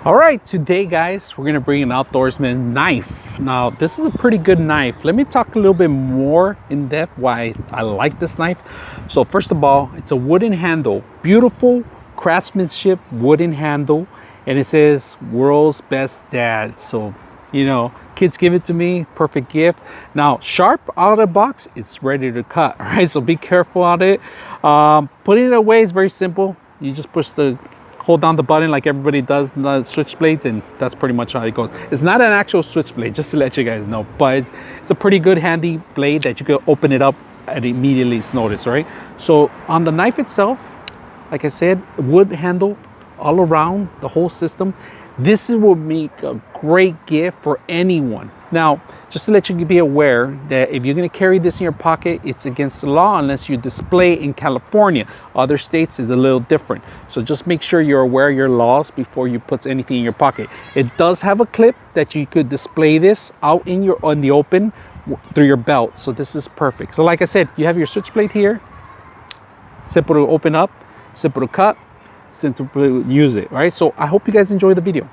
All right, today guys, we're gonna bring an outdoorsman knife. Now, this is a pretty good knife. Let me talk a little bit more in depth why I like this knife. So first of all, it's a wooden handle, beautiful craftsmanship wooden handle, and it says world's best dad. So, you know, kids give it to me, perfect gift. Now, sharp out of the box, it's ready to cut, all right? So be careful on it. Putting it away is very simple. You just hold down the button like everybody does the switchblades, and that's pretty much how it goes. It's not an actual switchblade, just to let you guys know, but it's a pretty good handy blade that you can open it up and immediately notice, right? So on the knife itself, like I said, wood handle all around the whole system. This will make a great gift for anyone. Now, just to let you be aware that if you're going to carry this in your pocket, it's against the law unless you display in California. Other states is a little different. So just make sure you're aware of your laws before you put anything in your pocket. It does have a clip that you could display this out in the open through your belt. So this is perfect. So like I said, you have your switchblade here. Simple to open up, simple to cut, simple to use it. All right. So I hope you guys enjoy the video.